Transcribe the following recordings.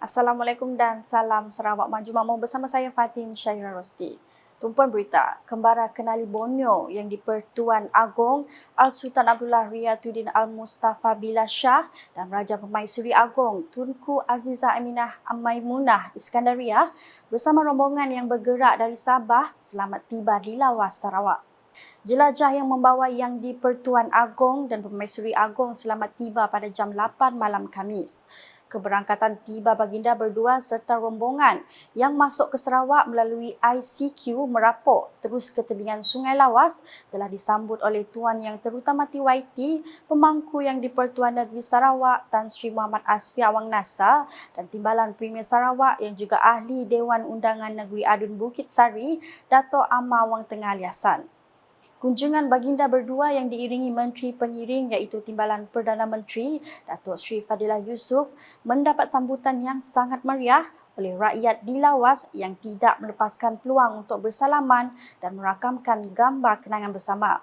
Assalamualaikum dan salam Sarawak Maju Makmur bersama saya Fatin Syaira Rosti. Tumpuan berita, kembara kenali Borneo yang di-Pertuan Agong Al-Sultan Abdullah Riyatuddin Al-Mustafa Billah Shah dan Raja Permaisuri Agong Tunku Azizah Aminah Maimunah Iskandariah bersama rombongan yang bergerak dari Sabah selamat tiba di Lawas, Sarawak. Jelajah yang membawa Yang di-Pertuan Agong dan Permaisuri Agong selamat tiba pada jam 8 malam Khamis. Keberangkatan tiba baginda berdua serta rombongan yang masuk ke Sarawak melalui ICQ Merapok terus ke tebingan Sungai Lawas telah disambut oleh Tuan Yang Terutama TYT, pemangku Yang di-Pertuan Negeri Sarawak Tan Sri Muhammad Asfi Awang Nasa dan Timbalan Premier Sarawak yang juga Ahli Dewan Undangan Negeri Adun Bukit Sari, Dato' Amar Wang Tengah Aliasan. Kunjungan baginda berdua yang diiringi Menteri Pengiring iaitu Timbalan Perdana Menteri Datuk Sri Fadilah Yusof mendapat sambutan yang sangat meriah oleh rakyat di Lawas yang tidak melepaskan peluang untuk bersalaman dan merakamkan gambar kenangan bersama.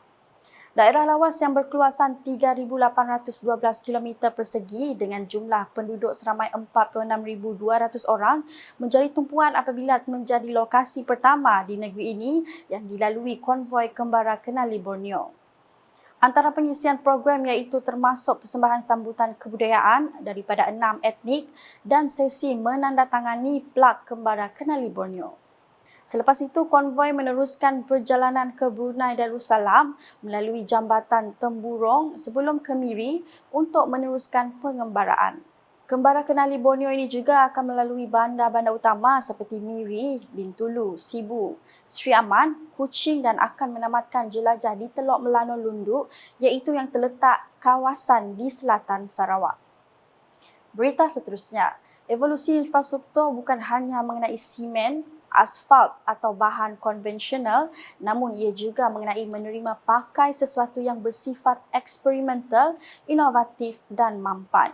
Daerah Lawas yang berkeluasan 3,812 km persegi dengan jumlah penduduk seramai 46,200 orang menjadi tumpuan apabila menjadi lokasi pertama di negeri ini yang dilalui konvoi kembara kenali Borneo. Antara pengisian program iaitu termasuk persembahan sambutan kebudayaan daripada 6 etnik dan sesi menandatangani plak kembara kenali Borneo. Selepas itu, konvoi meneruskan perjalanan ke Brunei Darussalam melalui Jambatan Temburong sebelum ke Miri untuk meneruskan pengembaraan. Kembara kenali Borneo ini juga akan melalui bandar-bandar utama seperti Miri, Bintulu, Sibu, Sri Aman, Kuching dan akan menamatkan jelajah di Teluk Melano Lunduk iaitu yang terletak kawasan di selatan Sarawak. Berita seterusnya, evolusi infrastruktur bukan hanya mengenai simen, asfalt atau bahan konvensional, namun ia juga mengenai menerima pakai sesuatu yang bersifat eksperimental, inovatif dan mampan.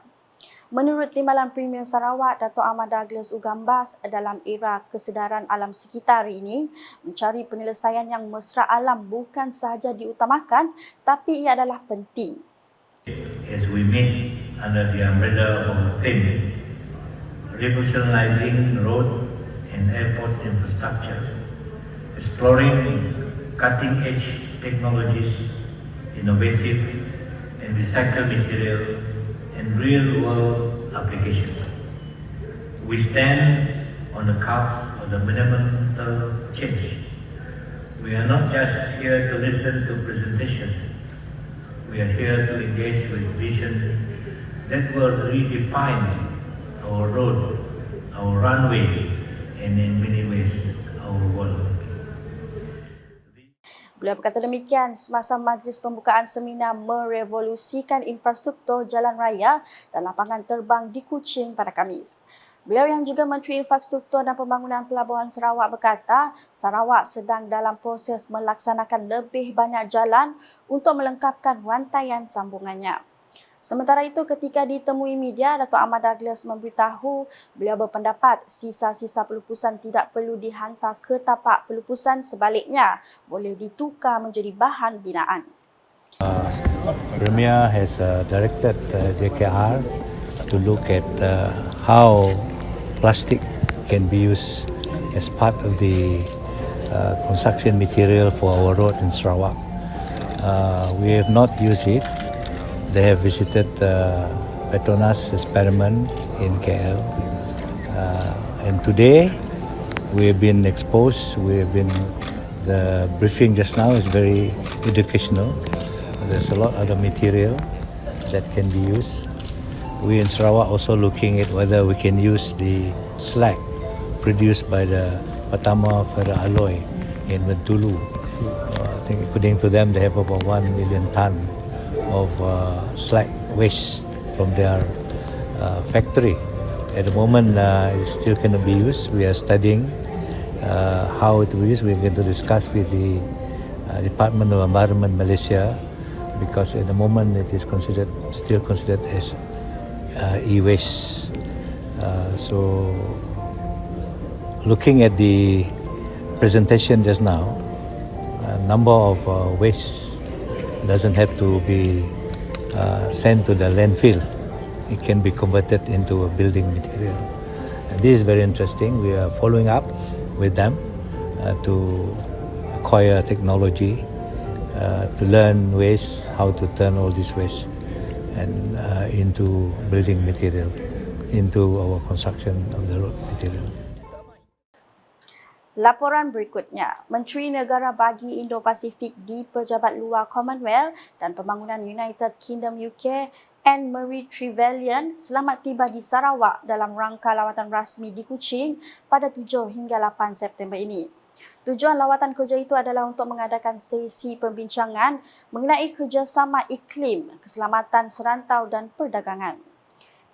Menurut Timbalan Premier Sarawak, Dato' Ahmad Douglas Ugambas, dalam era kesedaran alam sekitar ini, mencari penyelesaian yang mesra alam bukan sahaja diutamakan, tapi ia adalah penting. As we meet under the umbrella of the theme, revolutionizing road and airport infrastructure, exploring cutting-edge technologies, innovative and recycled material, and real-world application. We stand on the cusp of the monumental change. We are not just here to listen to presentation. We are here to engage with vision that will redefine our road, our runway, and in many ways our world. Beliau berkata demikian semasa majlis pembukaan seminar merevolusikan infrastruktur jalan raya dan lapangan terbang di Kuching pada Khamis. Beliau yang juga Menteri Infrastruktur dan Pembangunan Pelabuhan Sarawak berkata, Sarawak sedang dalam proses melaksanakan lebih banyak jalan untuk melengkapkan rantaian sambungannya. Sementara itu, ketika ditemui media, Dato' Ahmad Douglas memberitahu beliau berpendapat sisa-sisa pelupusan tidak perlu dihantar ke tapak pelupusan, sebaliknya boleh ditukar menjadi bahan binaan. Premier has directed JKR to look at how plastic can be used as part of the construction material for our road in Sarawak. We have not used it. They have visited Petronas experiment in KL, and today we have been exposed. The briefing just now is very educational. There's a lot of the material that can be used. We in Sarawak also looking at whether we can use the slag produced by the Patama Ferro Alloy in Bintulu. I think according to them, they have about 1 million ton of slag waste from their factory. At the moment, it's still going to be used. We are studying how it will be used. We're going to discuss with the Department of Environment Malaysia, because at the moment it is still considered as e-waste. So, looking at the presentation just now, a number of waste doesn't have to be sent to the landfill. It can be converted into a building material. This is very interesting. We are following up with them to acquire technology, to learn ways how to turn all this waste and into building material, into our construction of the road material. Laporan berikutnya, Menteri Negara Bagi Indo-Pasifik di Pejabat Luar Commonwealth dan Pembangunan United Kingdom UK Anne-Marie Trevelyan selamat tiba di Sarawak dalam rangka lawatan rasmi di Kuching pada 7 hingga 8 September ini. Tujuan lawatan kerja itu adalah untuk mengadakan sesi perbincangan mengenai kerjasama iklim, keselamatan serantau dan perdagangan.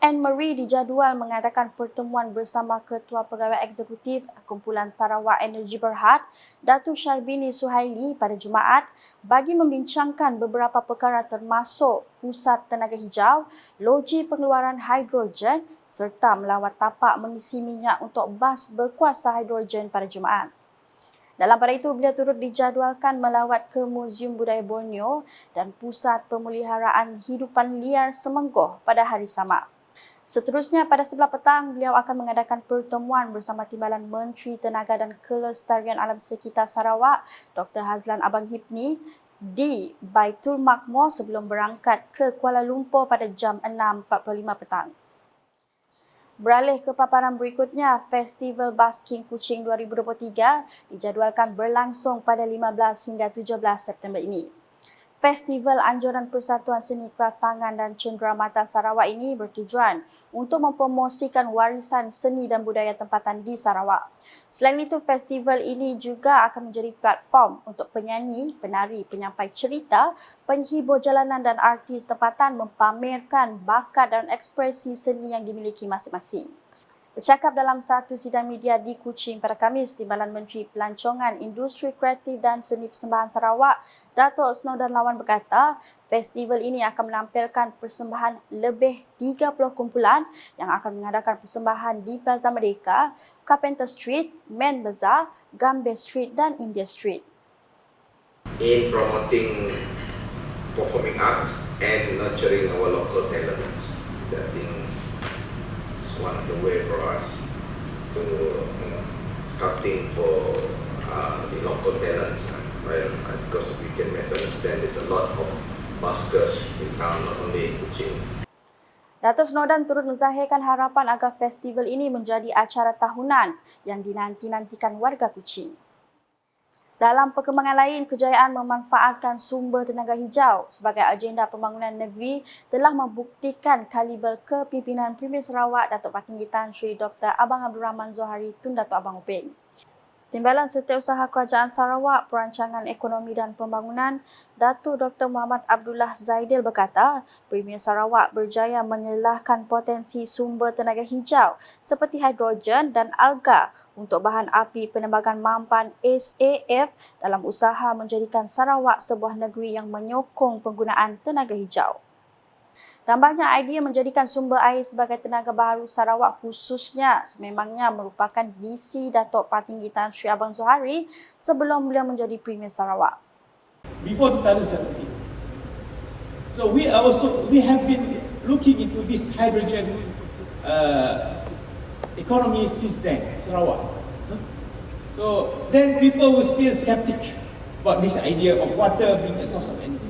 Anne-Marie dijadual mengadakan pertemuan bersama Ketua Pegawai Eksekutif Kumpulan Sarawak Energy Berhad, Datuk Syarbini Suhaili pada Jumaat bagi membincangkan beberapa perkara termasuk pusat tenaga hijau, loji pengeluaran hidrogen serta melawat tapak mengisi minyak untuk bas berkuasa hidrogen pada Jumaat. Dalam pada itu, beliau turut dijadualkan melawat ke Muzium Budaya Borneo dan Pusat Pemeliharaan Hidupan Liar Semenggoh pada hari sama. Seterusnya, pada sebelah petang, beliau akan mengadakan pertemuan bersama Timbalan Menteri Tenaga dan Kelestarian Alam Sekitar Sarawak, Dr. Hazlan Abang Hipni, di Baitul Makmur sebelum berangkat ke Kuala Lumpur pada jam 6.45 petang. Beralih ke paparan berikutnya, Festival Basking Kuching 2023 dijadualkan berlangsung pada 15 hingga 17 September ini. Festival Anjuran Persatuan Seni Kraftangan dan Cenderamata Sarawak ini bertujuan untuk mempromosikan warisan seni dan budaya tempatan di Sarawak. Selain itu, festival ini juga akan menjadi platform untuk penyanyi, penari, penyampai cerita, penghibur jalanan dan artis tempatan mempamerkan bakat dan ekspresi seni yang dimiliki masing-masing. Bercakap dalam satu sidang media di Kuching pada Khamis, Timbalan Menteri Pelancongan Industri Kreatif dan Seni Persembahan Sarawak, Datuk Snowdan Lawan berkata, festival ini akan menampilkan persembahan lebih 30 kumpulan yang akan mengadakan persembahan di Plaza Merdeka, Carpenter Street, Man Bazaar, Gambir Street dan India Street. In promoting performing arts and nurturing our local talents, I think is one of the way for us to scouting for the local talents, right? Because we can understand there's a lot of buskers in town, not only in Kuching. Datuk Snowdan turut menzahirkan harapan agar festival ini menjadi acara tahunan yang dinanti-nantikan warga Kuching. Dalam perkembangan lain, kejayaan memanfaatkan sumber tenaga hijau sebagai agenda pembangunan negeri telah membuktikan kaliber kepimpinan Premier Sarawak Datuk Patinggi Tan Sri Dr. Abang Abdul Rahman Zohari Tun Datuk Abang Upeng. Timbalan Setiausaha Kerajaan Sarawak Perancangan Ekonomi dan Pembangunan, Datuk Dr. Muhammad Abdullah Zaidil berkata, Premier Sarawak berjaya menyelahkan potensi sumber tenaga hijau seperti hidrogen dan alga untuk bahan api penembagan mampan SAF dalam usaha menjadikan Sarawak sebuah negeri yang menyokong penggunaan tenaga hijau. Tambahnya, idea menjadikan sumber air sebagai tenaga baharu Sarawak khususnya sememangnya merupakan visi Datuk Patinggi Tan Sri Abang Zohari sebelum beliau menjadi Premier Sarawak. Before 2017. So we have been looking into this hydrogen economy since then, Sarawak. So then people were still skeptic about this idea of water being a source of energy.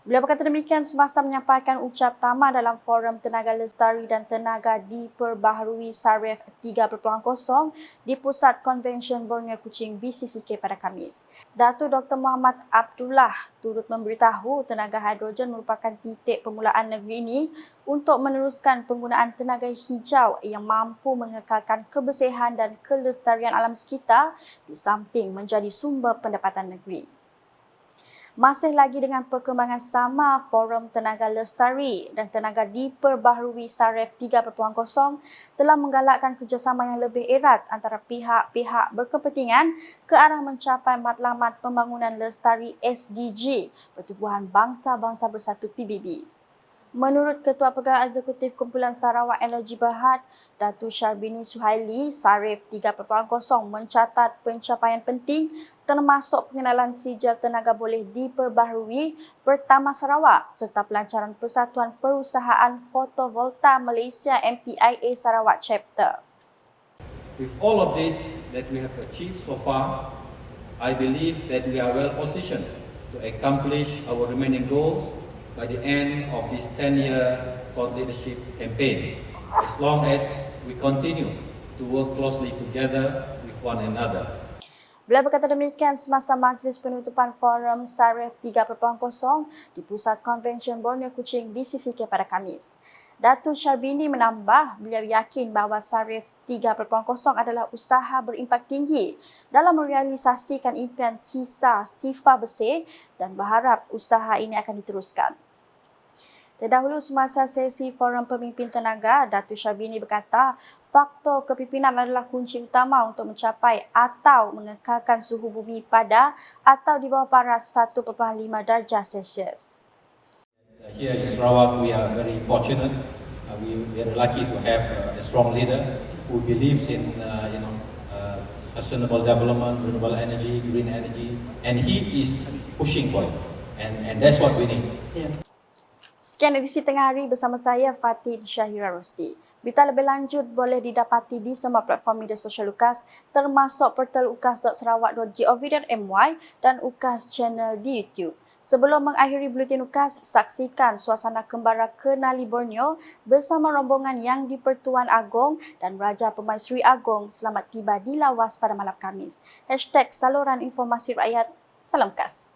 Beliau berkata demikian semasa menyampaikan ucap tama dalam Forum Tenaga Lestari dan Tenaga Diperbaharui Saref 3.0 di Pusat Konvensyen Borneo Kuching BCCK pada Khamis. Datuk Dr. Muhammad Abdullah turut memberitahu tenaga hidrogen merupakan titik permulaan negeri ini untuk meneruskan penggunaan tenaga hijau yang mampu mengekalkan kebersihan dan kelestarian alam sekitar di samping menjadi sumber pendapatan negeri. Masih lagi dengan perkembangan sama, Forum Tenaga Lestari dan Tenaga Diperbaharui Saref 3.0 telah menggalakkan kerjasama yang lebih erat antara pihak-pihak berkepentingan ke arah mencapai matlamat pembangunan lestari SDG Pertubuhan Bangsa-Bangsa Bersatu PBB. Menurut Ketua Pegawai Eksekutif Kumpulan Sarawak Energy Berhad, Datuk Syarbini Suhaili, Saref 3.0 mencatat pencapaian penting termasuk pengenalan sijil tenaga boleh diperbaharui pertama Sarawak serta pelancaran Persatuan Perusahaan Fotovolta Malaysia MPIA Sarawak Chapter. With all of this that we have achieved so far, I believe that we are well positioned to accomplish our remaining goals by the end of this 10-year thought leadership campaign, as long as we continue to work closely together with one another. Beliau berkata demikian semasa majlis penutupan Forum Saref 3.0 di Pusat Konvensyen Borneo Kuching BCCK pada Khamis. Datuk Syarbini menambah beliau yakin bahawa Saref 3.0 adalah usaha berimpak tinggi dalam merealisasikan impian sisa Sifa bersih dan berharap usaha ini akan diteruskan. Terdahulu semasa sesi Forum Pemimpin Tenaga, Datuk Syarbini berkata faktor kepimpinan adalah kunci utama untuk mencapai atau mengekalkan suhu bumi pada atau di bawah paras 1.5 darjah Celsius. Here in Sarawak, we are very fortunate. We are lucky to have a strong leader who believes in sustainable development, renewable energy, green energy, and he is pushing for it. And that's what we need. Sekian edisi Tengah Hari bersama saya Fatin Syahira Rosti. Berita lebih lanjut boleh didapati di semua platform media sosial UKAS termasuk portal ukas.sarawak.gov.my dan UKAS channel di YouTube. Sebelum mengakhiri buletin UKAS, saksikan suasana kembara Kenali Borneo bersama rombongan yang di-Pertuan Agong dan Raja Permaisuri Agong selamat tiba di Lawas pada malam Khamis. #Saluran Informasi Rakyat. Salam UKAS.